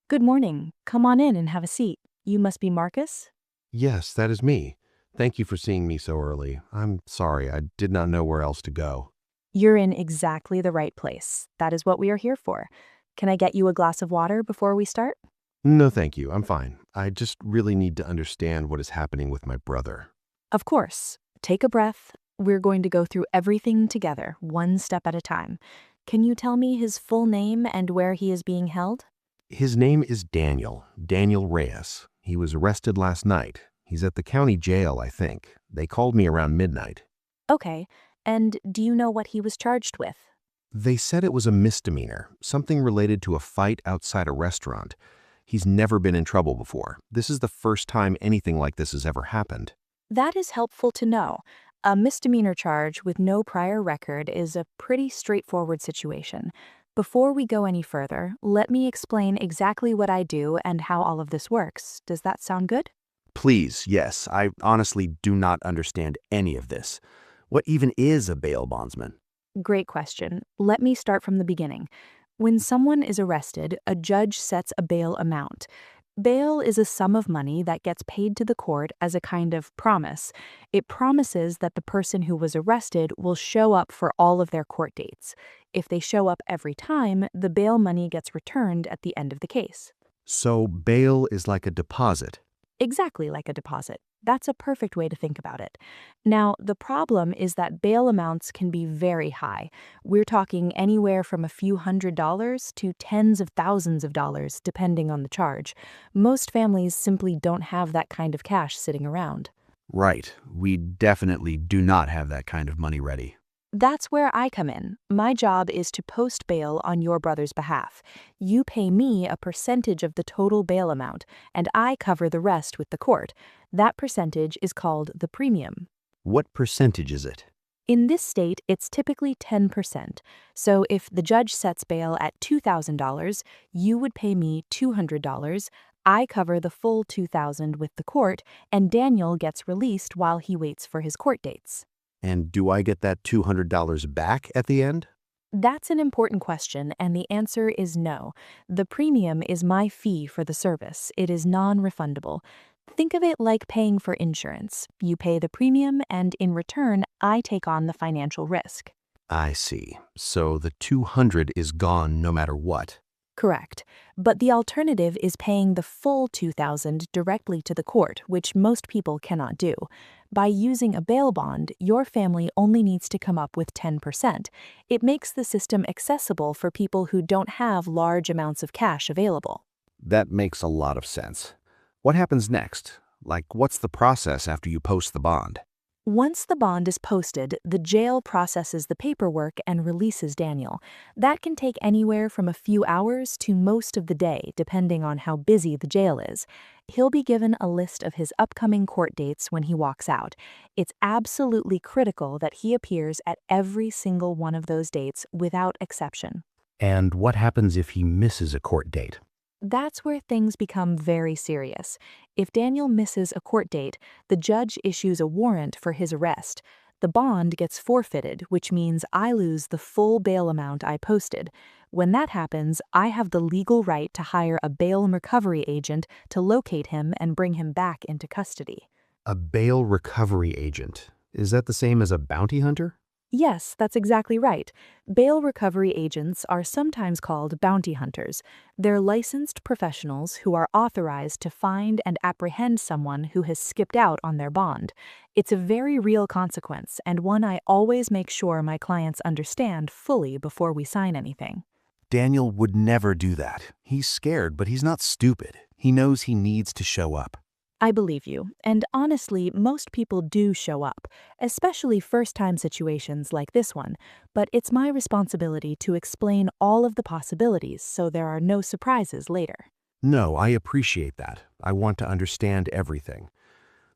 Good morning. Come on in and have a seat. You must be Marcus? Yes, that is me. Thank you for seeing me so early. I'm sorry, I did not know where else to go. You're in exactly the right place. That is what we are here for. Can I get you a glass of water before we start? No, thank you. I'm fine. I just really need to understand what is happening with my brother. Of course. Take a breath. We're going to go through everything together, one step at a time. Can you tell me his full name and where he is being held? His name is Daniel Reyes. He was arrested last night. He's at the county jail, I think. They called me around midnight. Okay. And do you know what he was charged with? They said it was a misdemeanor, something related to a fight outside a restaurant. He's never been in trouble before. This is the first time anything like this has ever happened. That is helpful to know. A misdemeanor charge with no prior record is a pretty straightforward situation. Before we go any further, let me explain exactly what I do and how all of this works. Does that sound good? Please, yes, I honestly do not understand any of this. What even is a bail bondsman? Great question. Let me start from the beginning. When someone is arrested, a judge sets a bail amount. Bail is a sum of money that gets paid to the court as a kind of promise. It promises that the person who was arrested will show up for all of their court dates. If they show up every time, the bail money gets returned at the end of the case. So bail is like a deposit. Exactly like a deposit. That's a perfect way to think about it. Now, the problem is that bail amounts can be very high. We're talking anywhere from a few $100s to tens of thousands of dollars, depending on the charge. Most families simply don't have that kind of cash sitting around. Right, we definitely do not have that kind of money ready. That's where I come in. My job is to post bail on your brother's behalf. You pay me a percentage of the total bail amount, and I cover the rest with the court. That percentage is called the premium. What percentage is it? In this state, it's typically 10%. So if the judge sets bail at $2,000, you would pay me $200. I cover the full $2,000 with the court, and Daniel gets released while he waits for his court dates. And do I get that $200 back at the end? That's an important question, and the answer is no. The premium is my fee for the service. It is non-refundable. Think of it like paying for insurance. You pay the premium, and in return, I take on the financial risk. I see. So the 200 is gone no matter what. Correct. But the alternative is paying the full $2,000 directly to the court, which most people cannot do. By using a bail bond, your family only needs to come up with 10%. It makes the system accessible for people who don't have large amounts of cash available. That makes a lot of sense. What happens next? Like, what's the process after you post the bond? Once the bond is posted, the jail processes the paperwork and releases Daniel. That can take anywhere from a few hours to most of the day, depending on how busy the jail is. He'll be given a list of his upcoming court dates when he walks out. It's absolutely critical that he appears at every single one of those dates without exception. And what happens if he misses a court date? That's where things become very serious. If Daniel misses a court date, the judge issues a warrant for his arrest. The bond gets forfeited, which means I lose the full bail amount I posted. When that happens, I have the legal right to hire a bail recovery agent to locate him and bring him back into custody. A bail recovery agent. Is that the same as a bounty hunter? Yes, that's exactly right. Bail recovery agents are sometimes called bounty hunters. They're licensed professionals who are authorized to find and apprehend someone who has skipped out on their bond. It's a very real consequence, and one I always make sure my clients understand fully before we sign anything. Daniel would never do that. He's scared, but he's not stupid. He knows he needs to show up. I believe you, and honestly, most people do show up, especially first-time situations like this one, but it's my responsibility to explain all of the possibilities so there are no surprises later. No, I appreciate that. I want to understand everything.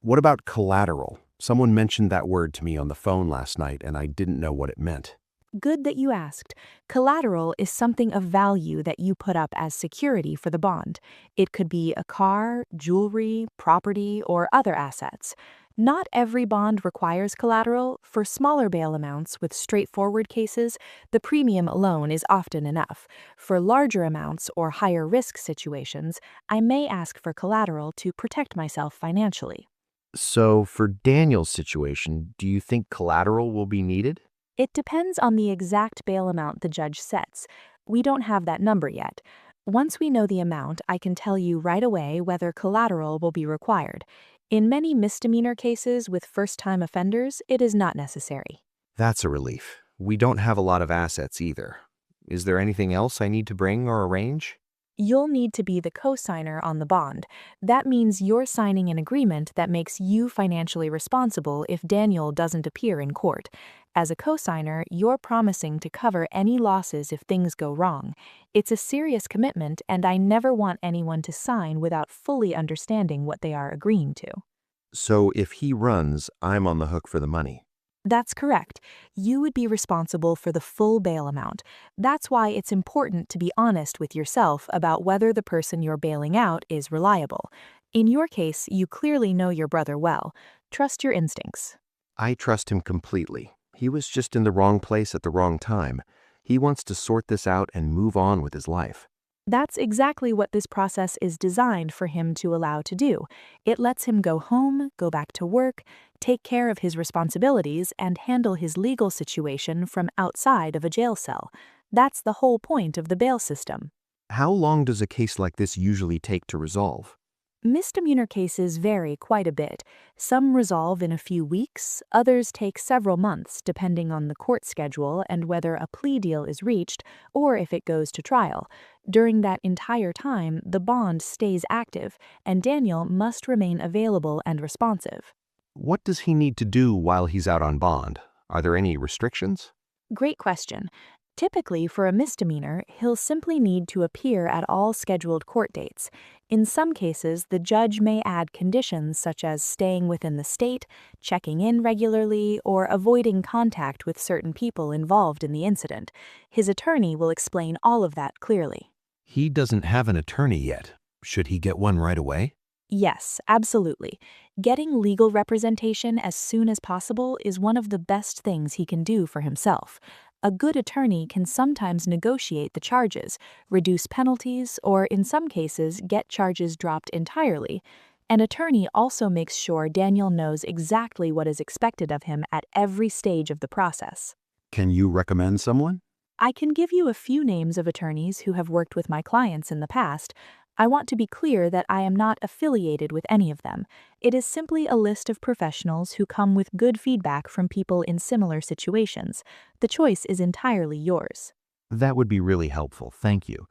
What about collateral? Someone mentioned that word to me on the phone last night, and I didn't know what it meant. Good that you asked. Collateral is something of value that you put up as security for the bond. It could be a car, jewelry, property, or other assets. Not every bond requires collateral. For smaller bail amounts with straightforward cases, the premium alone is often enough. For larger amounts or higher risk situations, I may ask for collateral to protect myself financially. So, for Daniel's situation, do you think collateral will be needed? It depends on the exact bail amount the judge sets. We don't have that number yet. Once we know the amount, I can tell you right away whether collateral will be required. In many misdemeanor cases with first-time offenders, it is not necessary. That's a relief. We don't have a lot of assets either. Is there anything else I need to bring or arrange? You'll need to be the co-signer on the bond. That means you're signing an agreement that makes you financially responsible if Daniel doesn't appear in court. As a co-signer, you're promising to cover any losses if things go wrong. It's a serious commitment, and I never want anyone to sign without fully understanding what they are agreeing to. So, if he runs, I'm on the hook for the money. That's correct. You would be responsible for the full bail amount. That's why it's important to be honest with yourself about whether the person you're bailing out is reliable. In your case, you clearly know your brother well. Trust your instincts. I trust him completely. He was just in the wrong place at the wrong time. He wants to sort this out and move on with his life. That's exactly what this process is designed for him to allow to do. It lets him go home, go back to work, take care of his responsibilities, and handle his legal situation from outside of a jail cell. That's the whole point of the bail system. How long does a case like this usually take to resolve? Misdemeanor cases vary quite a bit. Some resolve in a few weeks, others take several months depending on the court schedule and whether a plea deal is reached or if it goes to trial. During that entire time, the bond stays active, and Daniel must remain available and responsive. What does he need to do while he's out on bond? Are there any restrictions? Great question. Typically, for a misdemeanor, he'll simply need to appear at all scheduled court dates. In some cases, the judge may add conditions such as staying within the state, checking in regularly, or avoiding contact with certain people involved in the incident. His attorney will explain all of that clearly. He doesn't have an attorney yet. Should he get one right away? Yes, absolutely. Getting legal representation as soon as possible is one of the best things he can do for himself. A good attorney can sometimes negotiate the charges, reduce penalties, or in some cases, get charges dropped entirely. An attorney also makes sure Daniel knows exactly what is expected of him at every stage of the process. Can you recommend someone? I can give you a few names of attorneys who have worked with my clients in the past. I want to be clear that I am not affiliated with any of them. It is simply a list of professionals who come with good feedback from people in similar situations. The choice is entirely yours. That would be really helpful, thank you.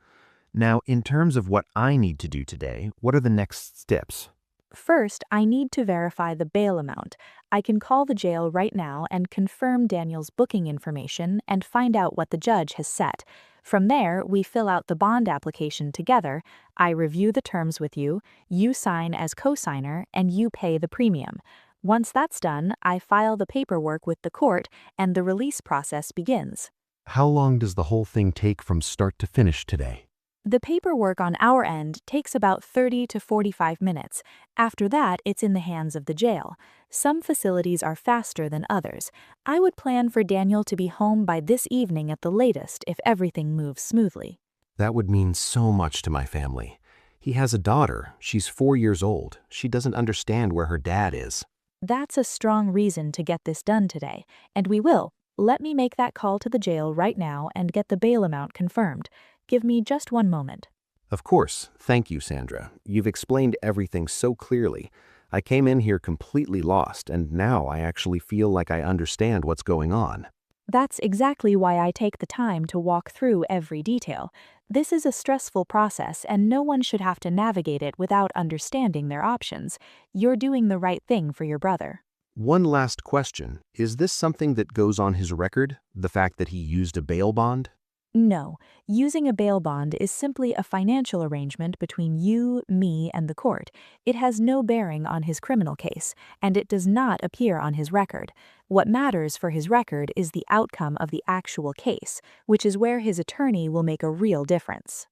Now, in terms of what I need to do today, what are the next steps? First, I need to verify the bail amount. I can call the jail right now and confirm Daniel's booking information and find out what the judge has set. From there, we fill out the bond application together. I review the terms with you, you sign as co-signer, and you pay the premium. Once that's done, I file the paperwork with the court, and the release process begins. How long does the whole thing take from start to finish today? The paperwork on our end takes about 30 to 45 minutes. After that, it's in the hands of the jail. Some facilities are faster than others. I would plan for Daniel to be home by this evening at the latest if everything moves smoothly. That would mean so much to my family. He has a daughter. She's 4 years old. She doesn't understand where her dad is. That's a strong reason to get this done today, and we will. Let me make that call to the jail right now and get the bail amount confirmed. Give me just one moment. Of course. Thank you, Sandra. You've explained everything so clearly. I came in here completely lost, and now I actually feel like I understand what's going on. That's exactly why I take the time to walk through every detail. This is a stressful process, and no one should have to navigate it without understanding their options. You're doing the right thing for your brother. One last question. Is this something that goes on his record, the fact that he used a bail bond? No, using a bail bond is simply a financial arrangement between you, me, and the court. It has no bearing on his criminal case, and it does not appear on his record. What matters for his record is the outcome of the actual case, which is where his attorney will make a real difference.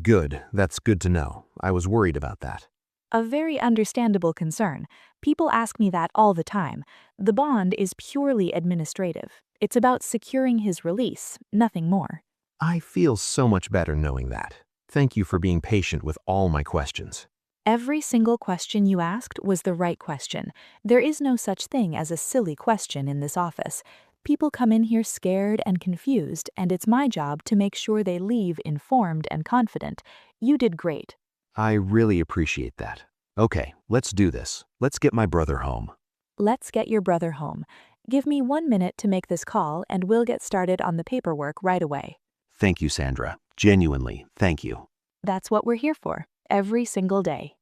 Good. That's good to know. I was worried about that. A very understandable concern. People ask me that all the time. The bond is purely administrative. It's about securing his release, nothing more. I feel so much better knowing that. Thank you for being patient with all my questions. Every single question you asked was the right question. There is no such thing as a silly question in this office. People come in here scared and confused, and it's my job to make sure they leave informed and confident. You did great. I really appreciate that. Okay, let's do this. Let's get my brother home. Let's get your brother home. Give me 1 minute to make this call, and we'll get started on the paperwork right away. Thank you, Sandra. Genuinely, thank you. That's what we're here for, every single day.